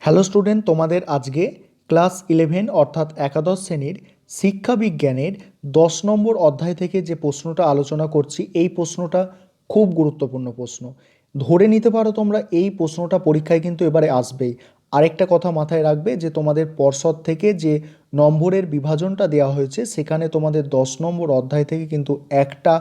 Hello student, তোমাদের আজকে class 11 অর্থাৎ একাদশ শ্রেণীর শিক্ষা বিজ্ঞানের 10 নম্বর অধ্যায় থেকে যে প্রশ্নটা আলোচনা করছি, এই প্রশ্নটা খুব গুরুত্বপূর্ণ প্রশ্ন। ধরে নিতে পারো তোমরা এই প্রশ্নটা পরীক্ষায় কিন্তু এবারে আসবেই। আরেকটা কথা মাথায় রাখবে যে তোমাদের পর্ষদ থেকে যে নম্বরের বিভাজনটা দেওয়া হয়েছে, সেখানে তোমাদের 10 নম্বর অধ্যায় থেকে কিন্তু একটা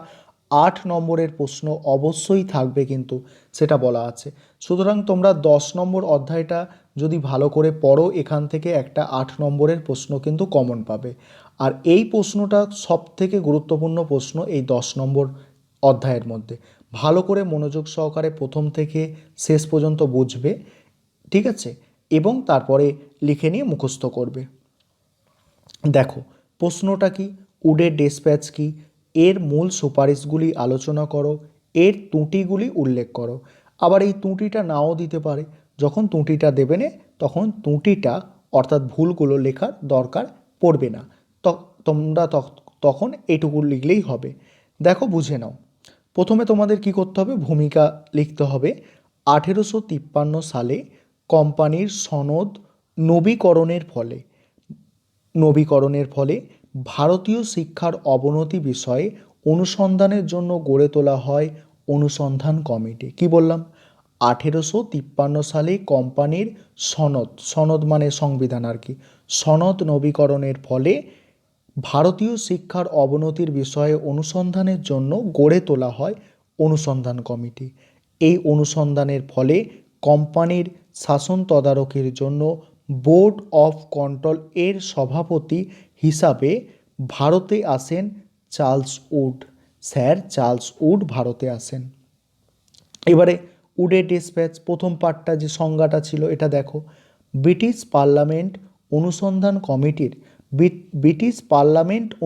8 নম্বরের প্রশ্ন অবশ্যই থাকবে, কিন্তু সেটা বলা আছে। সুতরাং তোমরা 10 নম্বর অধ্যায়টা যদি ভালো করে পড়ো, এখান থেকে একটা 8 নম্বরের প্রশ্ন কিন্তু কমন পাবে। আর এই প্রশ্নটা সব থেকে গুরুত্বপূর্ণ প্রশ্ন এই 10 নম্বর অধ্যায়ের মধ্যে। ভালো করে মনোযোগ সহকারে প্রথম থেকে শেষ পর্যন্ত বুঝবে, ঠিক আছে, এবং তারপরে লিখে নিয়ে মুখস্থ করবে। দেখো প্রশ্নটা কি, উডের ডেসপ্যাচ কি, এর মূল সুপারিশগুলি আলোচনা করো, এর ত্রুটিগুলি উল্লেখ করো। আবার এই ত্রুটিটা নাও দিতে পারে, যখন ত্রুটিটা দেবে না তখন ত্রুটিটা অর্থাৎ ভুলগুলো লেখার দরকার পড়বে না, তোমরা তখন এইটুকু লিখলেই হবে। দেখো বুঝে নাও, প্রথমে তোমাদের কি করতে হবে, ভূমিকা লিখতে হবে। 1853 সালে কোম্পানির সনদ নবীকরণের ফলে ভারতীয় শিক্ষার অবনতি বিষয়ে অনুসন্ধানের জন্য গড়ে তোলা হয় অনুসন্ধান কমিটি। কি বললাম? 1853 সালে কোম্পানির সনদ মানে সংবিধান আর কি, সনদ নবীকরণের ফলে ভারতীয় শিক্ষার অবনতির বিষয়ে অনুসন্ধানের জন্য গড়ে তোলা হয় অনুসন্ধান কমিটি। এই অনুসন্ধানের ফলে কোম্পানির শাসন তদারকির জন্য বোর্ড অফ কন্ট্রোল এর সভাপতি হিসাবে ভারতে আসেন Charles would. Sir Charles would ভারতে আসেন। এবারে উডের ডিসপ্যাচ প্রথম পার্টটা যে সংজ্ঞাটা ছিল এটা দেখো। ব্রিটিশ পার্লামেন্ট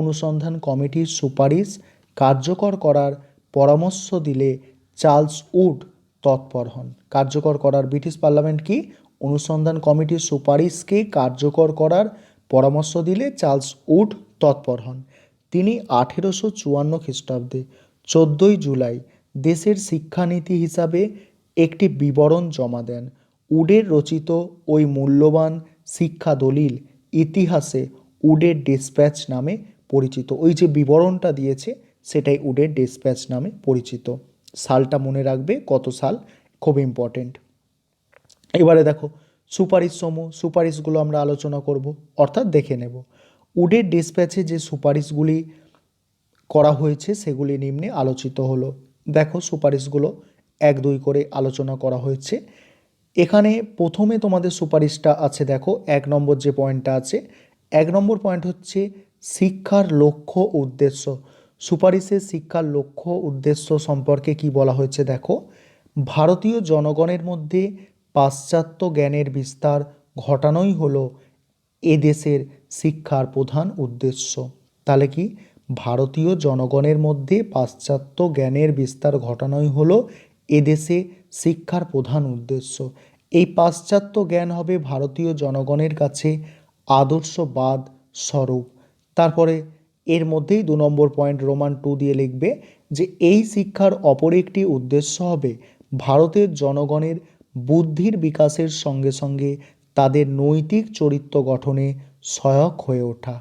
অনুসন্ধান কমিটির সুপারিশ কার্যকর করার পরামর্শ দিলে চার্লস উড তৎপর হন। কার্যকর করার, ব্রিটিশ পার্লামেন্ট কি অনুসন্ধান কমিটির সুপারিশকে কার্যকর করার পরামর্শ দিলে চার্লস উড তৎপর হন। তিনি 1854 খ্রিস্টাব্দে 14 জুলাই দেশের শিক্ষানীতি হিসাবে একটি বিবরণ জমা দেন। উডের রচিত ওই মূল্যবান শিক্ষা দলিল ইতিহাসে উডের ডিসপ্যাচ নামে পরিচিত। ওই যে বিবরণটা দিয়েছে সেটাই উডের ডিসপ্যাচ নামে পরিচিত। সালটা মনে রাখবে, কত সাল, খুব ইম্পর্টেন্ট। এবারে দেখো সুপারিশগুলো আমরা আলোচনা করব, অর্থাৎ দেখে নেব। উডের ডিসপ্যাচে যে সুপারিশগুলি করা হয়েছে সেগুলি নিম্নে আলোচিত হলো। দেখো সুপারিশগুলো 1-2 করে আলোচনা করা হয়েছে। এখানে প্রথমে তোমাদের সুপারিশটা আছে, দেখো 1 নম্বর যে পয়েন্টটা আছে, 1 নম্বর পয়েন্ট হচ্ছে শিক্ষার লক্ষ্য উদ্দেশ্য। সুপারিশের শিক্ষার লক্ষ্য উদ্দেশ্য সম্পর্কে কি বলা হয়েছে দেখো। ভারতীয় জনগণের মধ্যে পাশ্চাত্য জ্ঞানের বিস্তার ঘটানোই হলো এদেশের শিক্ষার প্রধান উদ্দেশ্য। তাহলে কি, ভারতীয় জনগণের মধ্যে পাশ্চাত্য জ্ঞানের বিস্তার ঘটানোই হলো এদেশে শিক্ষার প্রধান উদ্দেশ্য। এই পাশ্চাত্য জ্ঞান হবে ভারতীয় জনগণের কাছে আদর্শবাদ স্বরূপ। তারপরে এর মধ্যেই 2 নম্বর পয়েন্ট রোমান 2 দিয়ে লিখবে যে এই শিক্ষার অপর একটি উদ্দেশ্য হবে ভারতের জনগণের বুদ্ধির বিকাশের সঙ্গে সঙ্গে তাদের নৈতিক চরিত্র গঠনে সহায়ক হয়ে ওঠা।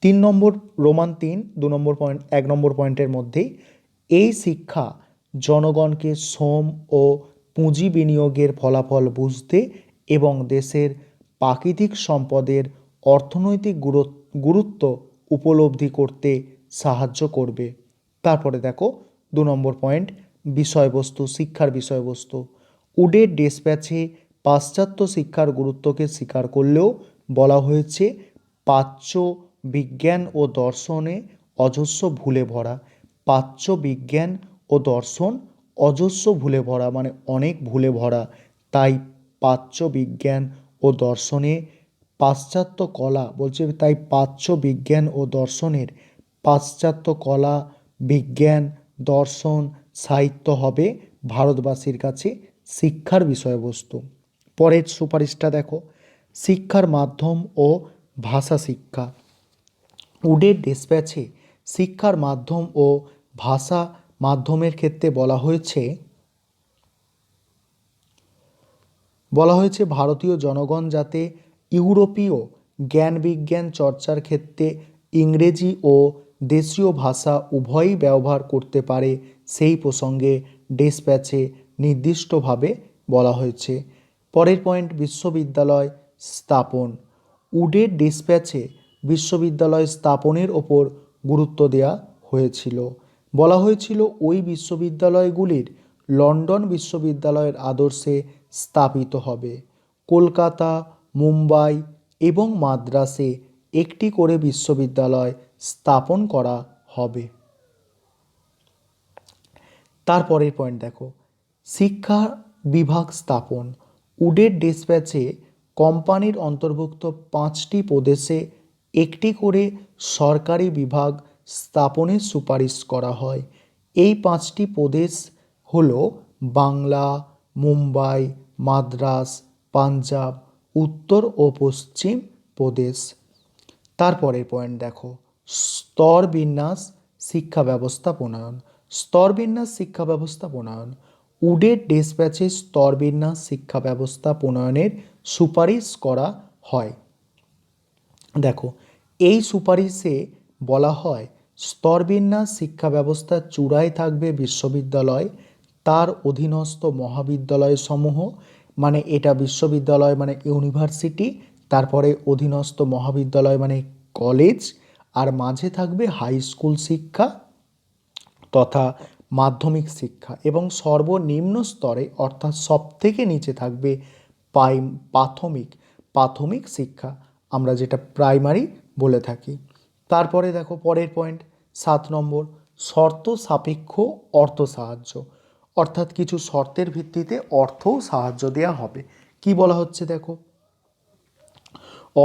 3 নম্বর রোমান 3 2 নম্বর পয়েন্ট 1 নম্বর পয়েন্টের মধ্যেই এই শিক্ষা জনগণকে শ্রম ও পুঁজি বিনিয়োগের ফলাফল বুঝতে এবং দেশের প্রাকৃতিক সম্পদের অর্থনৈতিক গুরুত্ব উপলব্ধি করতে সাহায্য করবে। তারপরে দেখো 2 নম্বর পয়েন্ট বিষয়বস্তু, শিক্ষার বিষয়বস্তু। উডের ডিসপ্যাচে পাশ্চাত্য শিক্ষার গুরুত্বকে স্বীকার করলেও বলা হয়েছে প্রাচ্য বিজ্ঞান ও দর্শনে অজস্র ভুলে ভরা। প্রাচ্য বিজ্ঞান ও দর্শন অজস্র ভুলে ভরা মানে অনেক ভুলে ভরা। তাই প্রাচ্য বিজ্ঞান ও দর্শনে পাশ্চাত্য কলা বলছে, তাই প্রাচ্য বিজ্ঞান ও দর্শনের পাশ্চাত্য কলা, বিজ্ঞান, দর্শন, সাহিত্য হবে ভারতবাসীর কাছে শিক্ষার বিষয়বস্তু। পরের সুপারিশটা দেখো, শিক্ষার মাধ্যম ও ভাষা শিক্ষা। উডের ডিসপ্যাচে শিক্ষার মাধ্যম ও ভাষা মাধ্যমের ক্ষেত্রে বলা হয়েছে বলা হয়েছে ভারতীয় জনগণ যাতে ইউরোপীয় জ্ঞান বিজ্ঞান চর্চার ক্ষেত্রে ইংরেজি ও দেশীয় ভাষা উভয়ই ব্যবহার করতে পারে সেই প্রসঙ্গে ডেসপ্যাচে নির্দিষ্টভাবে বলা হয়েছে। পরের পয়েন্ট, বিশ্ববিদ্যালয় স্থাপন। উডের ডেসপ্যাচে বিশ্ববিদ্যালয় স্থাপনের ওপর গুরুত্ব দেওয়া হয়েছিল। বলা হয়েছিল ওই বিশ্ববিদ্যালয়গুলির লন্ডন বিশ্ববিদ্যালয়ের আদর্শে স্থাপিত হবে। কলকাতা, মুম্বাই এবং মাদ্রাসে একটি করে বিশ্ববিদ্যালয় স্থাপন করা হবে। তারপরের পয়েন্ট দেখো, শিক্ষা বিভাগ স্থাপন। উডের ডেসপ্যাচে কোম্পানির অন্তর্ভুক্ত 5টি প্রদেশে একটি করে সরকারি বিভাগ স্থাপনের সুপারিশ করা হয়। এই 5টি প্রদেশ হল বাংলা, মুম্বাই, মাদ্রাস, পাঞ্জাব, উত্তর ও পশ্চিম প্রদেশ। তারপরের পয়েন্ট দেখো, স্তর বিন্যাস শিক্ষা ব্যবস্থা প্রণয়ন। স্তর বিন্যাস শিক্ষা ব্যবস্থা প্রণয়ন। উডের ডেসপ্যাচে স্তর বিন্যাস শিক্ষা ব্যবস্থা প্রণয়নের সুপারিশ করা হয়। দেখো, এই সুপারিশে বলা হয় স্তরবিন্যাস শিক্ষা ব্যবস্থার চূড়ায় থাকবে বিশ্ববিদ্যালয়, তার অধীনস্থ মহাবিদ্যালয় সমূহ, মানে এটা বিশ্ববিদ্যালয় মানে ইউনিভার্সিটি, তারপরে অধীনস্থ মহাবিদ্যালয় মানে কলেজ, আর মাঝে থাকবে হাই স্কুল শিক্ষা তথা মাধ্যমিক শিক্ষা, এবং সর্বনিম্ন স্তরে অর্থাৎ সবথেকে নিচে থাকবে প্রাথমিক শিক্ষা, আমরা যেটা প্রাইমারি বলে থাকি। তারপরে দেখো পরের পয়েন্ট 7 নম্বর, শর্ত সাপেক্ষ অর্থ সাহায্য, অর্থাৎ কিছু শর্তের ভিত্তিতে অর্থও সাহায্য দেওয়া হবে। কি বলা হচ্ছে দেখো,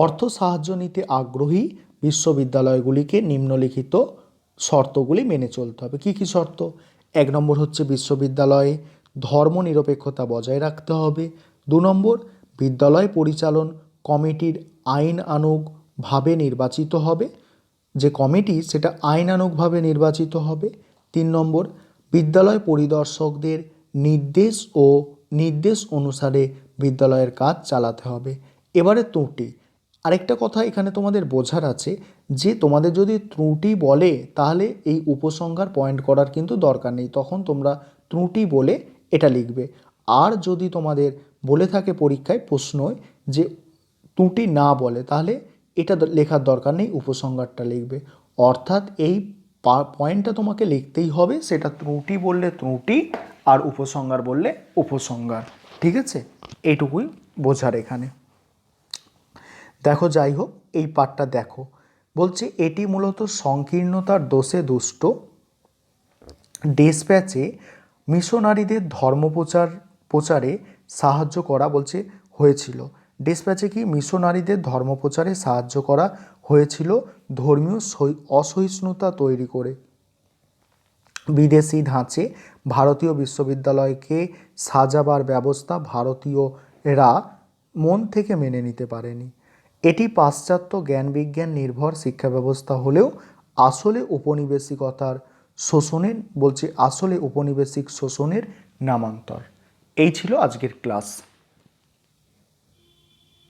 অর্থ সাহায্য নিতে আগ্রহী বিশ্ববিদ্যালয়গুলিকে নিম্নলিখিত শর্তগুলি মেনে চলতে হবে। কি কি শর্ত? 1 নম্বর হচ্ছে বিশ্ববিদ্যালয়ে ধর্মনিরপেক্ষতা বজায় রাখতে হবে। 2 নম্বর, বিদ্যালয় পরিচালন কমিটির আইনানুগভাবে নির্বাচিত হবে, যে কমিটি সেটা আইনানুগভাবে নির্বাচিত হবে। 3 নম্বর, বিদ্যালয় পরিদর্শকদের নির্দেশ অনুসারে বিদ্যালয়ের কাজ চালাতে হবে। এবারে ত্রুটি, আরেকটা কথা এখানে তোমাদের বোঝার আছে যে তোমাদের যদি ত্রুটি বলে তাহলে এই উপসংহার পয়েন্ট করার কিন্তু দরকার নেই, তখন তোমরা ত্রুটি বলে এটা লিখবে। আর যদি তোমাদের বলে থাকে পরীক্ষায় প্রশ্নয় যে ত্রুটি না বলে, তাহলে এটা লেখার দরকার নেই, উপসংহারটা লিখবে। অর্থাৎ এই পয়েন্টটা তোমাকে লিখতেই হবে, সেটা ত্রুটি বললে ত্রুটি আর উপসংহার বললে উপসংহার। ঠিক আছে, এইটুকুই বোঝার এখানে। দেখো, যাই হোক এই পার্টটা দেখো, বলছে এটি মূলত সংকীর্ণতার দোষে দুষ্ট ডেসপ্যাচে মিশনারিদের প্রচারে সাহায্য করা বলছে হয়েছিল। ডেসপ্যাচে কি মিশনারিদের ধর্মপ্রচারে সাহায্য করা হয়েছিল ধর্মীয় অসহিষ্ণুতা তৈরি করে। বিদেশি ধাঁচে ভারতীয় বিশ্ববিদ্যালয়কে সাজাবার ব্যবস্থা ভারতীয়রা মন থেকে মেনে নিতে পারেনি। এটি পাশ্চাত্য জ্ঞান বিজ্ঞান নির্ভর শিক্ষা ব্যবস্থা হলেও আসলে ঔপনিবেশিক শোষণের নামান্তর। এই ছিল আজকের ক্লাস।